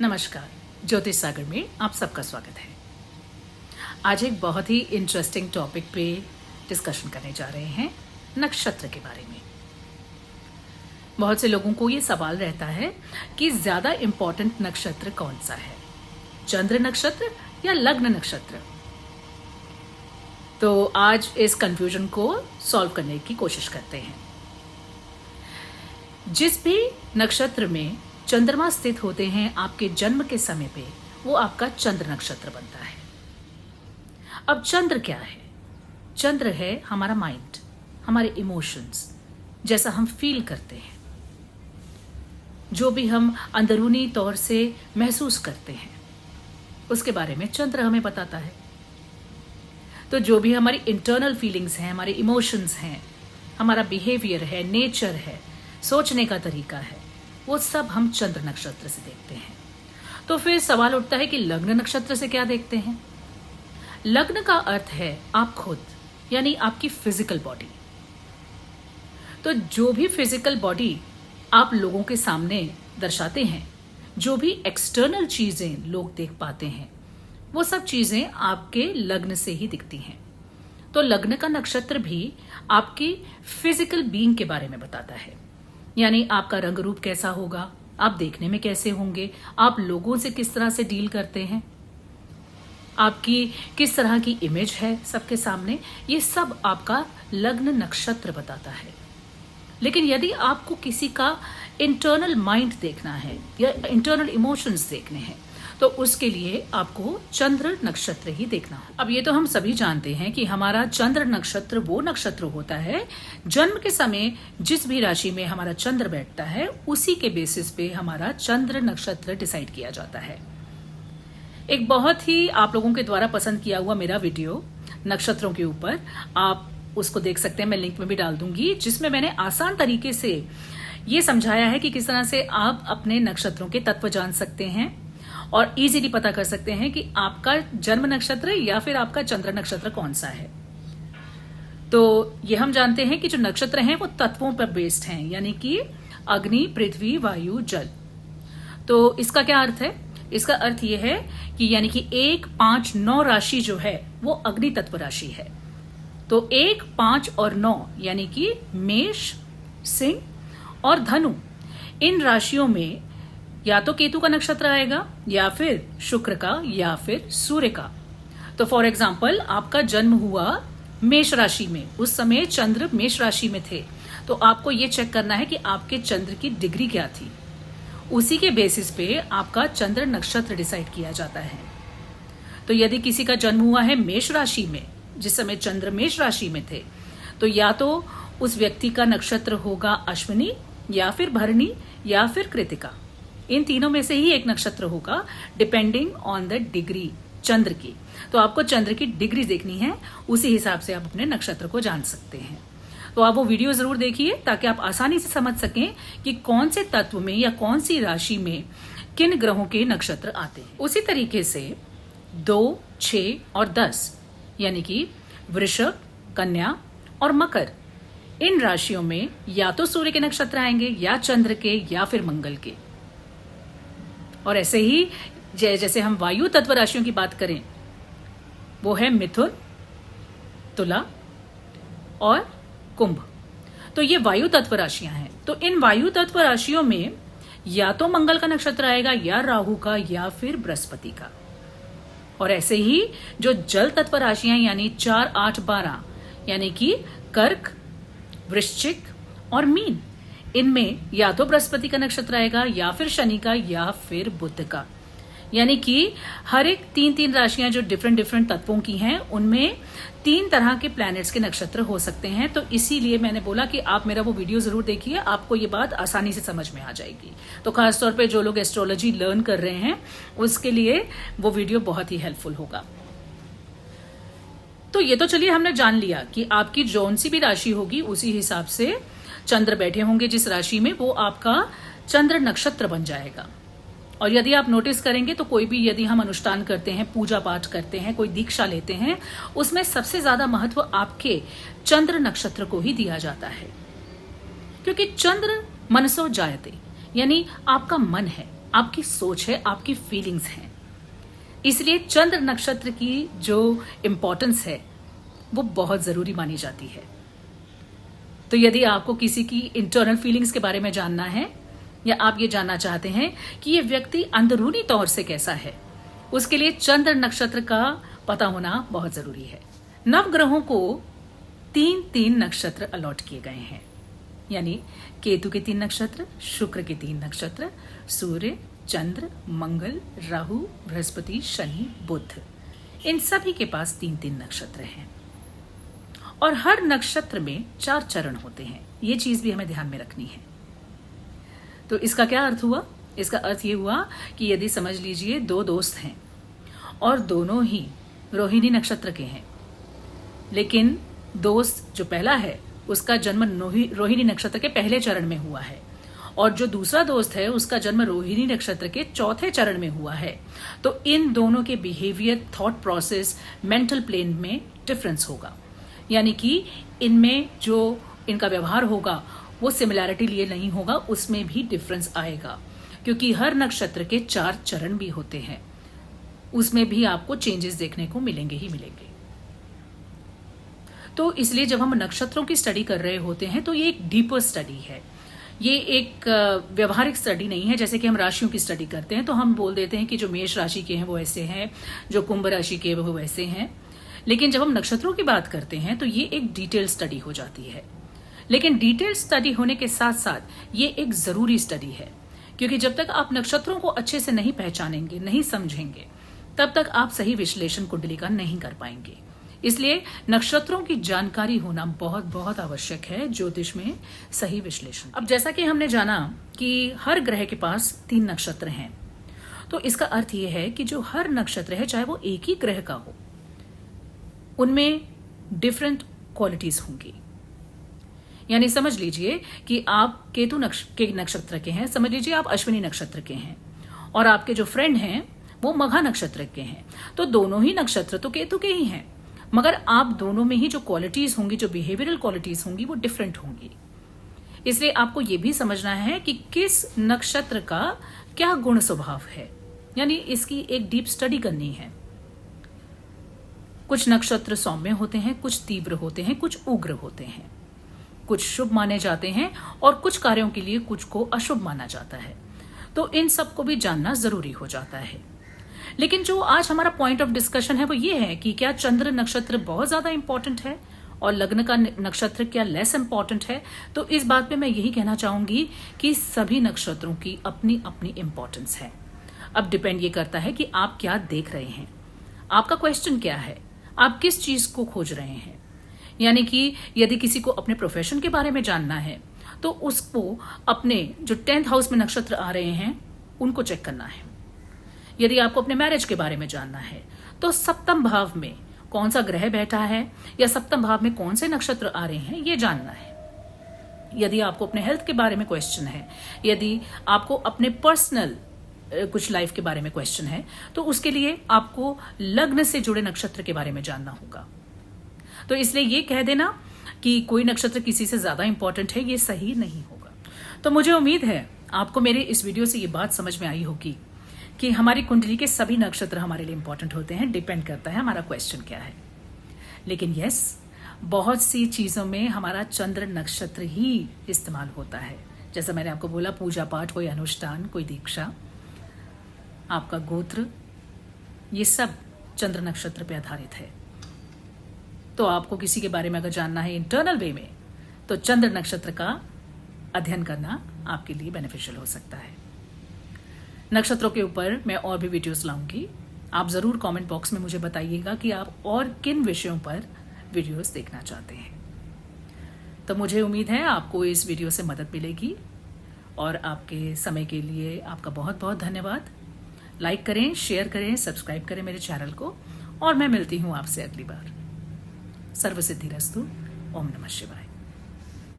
नमस्कार, ज्योतिष सागर में आप सबका स्वागत है। आज एक बहुत ही इंटरेस्टिंग टॉपिक पे डिस्कशन करने जा रहे हैं, नक्षत्र के बारे में। बहुत से लोगों को ये सवाल रहता है कि ज्यादा इंपॉर्टेंट नक्षत्र कौन सा है, चंद्र नक्षत्र या लग्न नक्षत्र। तो आज इस कंफ्यूजन को सॉल्व करने की कोशिश करते हैं। जिस भी नक्षत्र में चंद्रमा स्थित होते हैं आपके जन्म के समय पे, वो आपका चंद्र नक्षत्र बनता है। अब चंद्र क्या है? चंद्र है हमारा माइंड, हमारे इमोशंस, जैसा हम फील करते हैं, जो भी हम अंदरूनी तौर से महसूस करते हैं, उसके बारे में चंद्र हमें बताता है। तो जो भी हमारी इंटरनल फीलिंग्स हैं, हमारे इमोशंस हैं, हमारा बिहेवियर है, नेचर है, सोचने का तरीका है, वो सब हम चंद्र नक्षत्र से देखते हैं। तो फिर सवाल उठता है कि लग्न नक्षत्र से क्या देखते हैं? लग्न का अर्थ है आप खुद, यानी आपकी फिजिकल बॉडी। तो जो भी फिजिकल बॉडी आप लोगों के सामने दर्शाते हैं, जो भी एक्सटर्नल चीजें लोग देख पाते हैं, वो सब चीजें आपके लग्न से ही दिखती हैं। तो लग्न का नक्षत्र भी आपकी फिजिकल बीइंग के बारे में बताता है, यानी आपका रंग रूप कैसा होगा, आप देखने में कैसे होंगे, आप लोगों से किस तरह से डील करते हैं, आपकी किस तरह की इमेज है सबके सामने, ये सब आपका लग्न नक्षत्र बताता है। लेकिन यदि आपको किसी का इंटरनल माइंड देखना है या इंटरनल इमोशंस देखने हैं, तो उसके लिए आपको चंद्र नक्षत्र ही देखना है। अब ये तो हम सभी जानते हैं कि हमारा चंद्र नक्षत्र वो नक्षत्र होता है, जन्म के समय जिस भी राशि में हमारा चंद्र बैठता है, उसी के बेसिस पे हमारा चंद्र नक्षत्र डिसाइड किया जाता है। एक बहुत ही आप लोगों के द्वारा पसंद किया हुआ मेरा वीडियो नक्षत्रों के ऊपर, आप उसको देख सकते हैं, मैं लिंक में भी डाल दूंगी, जिसमें मैंने आसान तरीके से ये समझाया है कि किस तरह से आप अपने नक्षत्रों के तत्व जान सकते हैं और इजीली पता कर सकते हैं कि आपका जन्म नक्षत्र या फिर आपका चंद्र नक्षत्र कौन सा है। तो ये हम जानते हैं कि जो नक्षत्र हैं वो तत्वों पर बेस्ड हैं, यानी कि अग्नि, पृथ्वी, वायु, जल। तो इसका क्या अर्थ है? इसका अर्थ ये है कि यानी कि 1, 5, 9 राशि जो है वो अग्नि तत्व राशि है। तो 1, 5 और 9 यानी कि मेष, सिंह और धनु, इन राशियों में या तो केतु का नक्षत्र आएगा या फिर शुक्र का या फिर सूर्य का। तो फॉर एग्जाम्पल आपका जन्म हुआ मेष राशि में, उस समय चंद्र मेष राशि में थे, तो आपको ये चेक करना है कि आपके चंद्र की डिग्री क्या थी। उसी के बेसिस पे आपका चंद्र नक्षत्र डिसाइड किया जाता है। तो यदि किसी का जन्म हुआ है मेष राशि में, जिस समय चंद्र मेष राशि में थे, तो या तो उस व्यक्ति का नक्षत्र होगा अश्विनी या फिर भरणी या फिर कृतिका। इन तीनों में से ही एक नक्षत्र होगा, डिपेंडिंग ऑन द डिग्री चंद्र की। तो आपको चंद्र की डिग्री देखनी है, उसी हिसाब से आप अपने नक्षत्र को जान सकते हैं। तो आप वो वीडियो जरूर देखिए ताकि आप आसानी से समझ सकें कि कौन से तत्व में या कौन सी राशि में किन ग्रहों के नक्षत्र आते हैं। उसी तरीके से 2, 6 और 10 यानी कि वृषभ, कन्या और मकर, इन राशियों में या तो सूर्य के नक्षत्र आएंगे या चंद्र के या फिर मंगल के। और ऐसे ही जैसे हम वायु तत्व राशियों की बात करें, वो है मिथुन, तुला और कुंभ। तो ये वायु तत्व राशियां हैं। तो इन वायु तत्व राशियों में या तो मंगल का नक्षत्र आएगा या राहु का या फिर बृहस्पति का। और ऐसे ही जो जल तत्व राशियां यानी 4, 8, 12 यानी कि कर्क, वृश्चिक और मीन, इनमें या तो बृहस्पति का नक्षत्र आएगा या फिर शनि का या फिर बुध का। यानी कि हर एक 3-3 राशियां जो डिफरेंट तत्वों की हैं, उनमें 3 तरह के प्लैनेट्स के नक्षत्र हो सकते हैं। तो इसीलिए मैंने बोला कि आप मेरा वो वीडियो जरूर देखिए, आपको ये बात आसानी से समझ में आ जाएगी। तो खासतौर पे जो लोग एस्ट्रोलॉजी लर्न कर रहे हैं, उसके लिए वो वीडियो बहुत ही हेल्पफुल होगा। तो ये तो चलिए हमने जान लिया कि आपकी जौन सी भी राशि होगी, उसी हिसाब से चंद्र बैठे होंगे जिस राशि में, वो आपका चंद्र नक्षत्र बन जाएगा। और यदि आप नोटिस करेंगे तो कोई भी यदि हम अनुष्ठान करते हैं, पूजा पाठ करते हैं, कोई दीक्षा लेते हैं, उसमें सबसे ज्यादा महत्व आपके चंद्र नक्षत्र को ही दिया जाता है। क्योंकि चंद्र मनसो जायते, यानी आपका मन है, आपकी सोच है, आपकी फीलिंग्स हैं। इसलिए चंद्र नक्षत्र की जो इंपॉर्टेंस है वो बहुत जरूरी मानी जाती है। तो यदि आपको किसी की इंटरनल फीलिंग्स के बारे में जानना है या आप ये जानना चाहते हैं कि ये व्यक्ति अंदरूनी तौर से कैसा है, उसके लिए चंद्र नक्षत्र का पता होना बहुत जरूरी है। नवग्रहों को 3-3 नक्षत्र अलॉट किए गए हैं, यानी केतु के 3 नक्षत्र, शुक्र के 3 नक्षत्र, सूर्य, चंद्र, मंगल, राहु, बृहस्पति, शनि, बुध, इन सभी के पास 3-3 नक्षत्र हैं। और हर नक्षत्र में 4 चरण होते हैं। ये चीज भी हमें ध्यान में रखनी है। तो इसका क्या अर्थ हुआ? इसका अर्थ ये हुआ कि यदि समझ लीजिए 2 दोस्त हैं और दोनों ही रोहिणी नक्षत्र के हैं, लेकिन दोस्त जो पहला है उसका जन्म रोहिणी नक्षत्र के पहले चरण में हुआ है और जो दूसरा दोस्त है उसका जन्म रोहिणी नक्षत्र के चौथे चरण में हुआ है, तो इन दोनों के behaviour, thought process, mental plane में डिफरेंस होगा। यानी कि इनमें जो इनका व्यवहार होगा वो सिमिलैरिटी लिए नहीं होगा, उसमें भी डिफरेंस आएगा, क्योंकि हर नक्षत्र के 4 चरण भी होते हैं, उसमें भी आपको चेंजेस देखने को मिलेंगे ही मिलेंगे। तो इसलिए जब हम नक्षत्रों की स्टडी कर रहे होते हैं तो ये एक डीपर स्टडी है, ये एक व्यवहारिक स्टडी नहीं है। जैसे कि हम राशियों की स्टडी करते हैं तो हम बोल देते हैं कि जो मेष राशि के हैं वो ऐसे हैं, जो कुंभ राशि के वो वैसे हैं, लेकिन जब हम नक्षत्रों की बात करते हैं तो ये एक डिटेल स्टडी हो जाती है। लेकिन डिटेल स्टडी होने के साथ साथ ये एक जरूरी स्टडी है, क्योंकि जब तक आप नक्षत्रों को अच्छे से नहीं पहचानेंगे, नहीं समझेंगे, तब तक आप सही विश्लेषण कुंडली का नहीं कर पाएंगे। इसलिए नक्षत्रों की जानकारी होना बहुत बहुत आवश्यक है ज्योतिष में सही विश्लेषण। अब जैसा कि हमने जाना कि हर ग्रह के पास 3 नक्षत्र हैं, तो इसका अर्थ यह है कि जो हर नक्षत्र है, चाहे वो एक ही ग्रह का हो, उनमें डिफरेंट क्वालिटीज होंगी। यानी समझ लीजिए कि आप केतु के नक्षत्र के हैं, समझ लीजिए आप अश्विनी नक्षत्र के हैं, और आपके जो फ्रेंड हैं वो मघा नक्षत्र के हैं, तो दोनों ही नक्षत्र तो केतु के ही हैं, मगर आप दोनों में ही जो क्वालिटीज होंगी, जो बिहेवियरल क्वालिटीज होंगी, वो डिफरेंट होंगी। इसलिए आपको ये भी समझना है कि किस नक्षत्र का क्या गुण स्वभाव है, यानी इसकी एक डीप स्टडी करनी है। कुछ नक्षत्र सौम्य होते हैं, कुछ तीव्र होते हैं, कुछ उग्र होते हैं, कुछ शुभ माने जाते हैं और कुछ कार्यों के लिए कुछ को अशुभ माना जाता है। तो इन सब को भी जानना जरूरी हो जाता है। लेकिन जो आज हमारा पॉइंट ऑफ डिस्कशन है वो ये है कि क्या चंद्र नक्षत्र बहुत ज्यादा इंपॉर्टेंट है और लग्न का नक्षत्र क्या लेस इंपॉर्टेंट है। तो इस बात पे मैं यही कहना चाहूंगी कि सभी नक्षत्रों की अपनी अपनी इंपॉर्टेंस है। अब डिपेंड ये करता है कि आप क्या देख रहे हैं, आपका क्वेश्चन क्या है, आप किस चीज को खोज रहे हैं। यानी कि यदि किसी को अपने प्रोफेशन के बारे में जानना है तो उसको अपने जो 10th हाउस में नक्षत्र आ रहे हैं उनको चेक करना है। यदि आपको अपने मैरिज के बारे में जानना है तो 7th भाव में कौन सा ग्रह बैठा है या 7th भाव में कौन से नक्षत्र आ रहे हैं ये जानना है। यदि आपको अपने हेल्थ के बारे में क्वेश्चन है, यदि आपको अपने पर्सनल कुछ लाइफ के बारे में क्वेश्चन है, तो उसके लिए आपको लग्न से जुड़े नक्षत्र के बारे में जानना होगा। तो इसलिए ये कह देना कि कोई नक्षत्र किसी से ज्यादा इंपॉर्टेंट है, ये सही नहीं होगा। तो मुझे उम्मीद है आपको मेरे इस वीडियो से ये बात समझ में आई होगी कि हमारी कुंडली के सभी नक्षत्र हमारे लिए इंपॉर्टेंट होते हैं, डिपेंड करता है हमारा क्वेश्चन क्या है। लेकिन यस, बहुत सी चीजों में हमारा चंद्र नक्षत्र ही इस्तेमाल होता है। जैसा मैंने आपको बोला, पूजा पाठ, कोई अनुष्ठान, कोई दीक्षा, आपका गोत्र, ये सब चंद्र नक्षत्र पे आधारित है। तो आपको किसी के बारे में अगर जानना है इंटरनल वे में, तो चंद्र नक्षत्र का अध्ययन करना आपके लिए बेनिफिशियल हो सकता है। नक्षत्रों के ऊपर मैं और भी वीडियोस लाऊंगी। आप जरूर कमेंट बॉक्स में मुझे बताइएगा कि आप और किन विषयों पर वीडियोस देखना चाहते हैं। तो मुझे उम्मीद है आपको इस वीडियो से मदद मिलेगी, और आपके समय के लिए आपका बहुत बहुत धन्यवाद। लाइक करें, शेयर करें, सब्सक्राइब करें मेरे चैनल को, और मैं मिलती हूं आपसे अगली बार। सर्वसिद्धिरस्तु। ओम नमः शिवाय।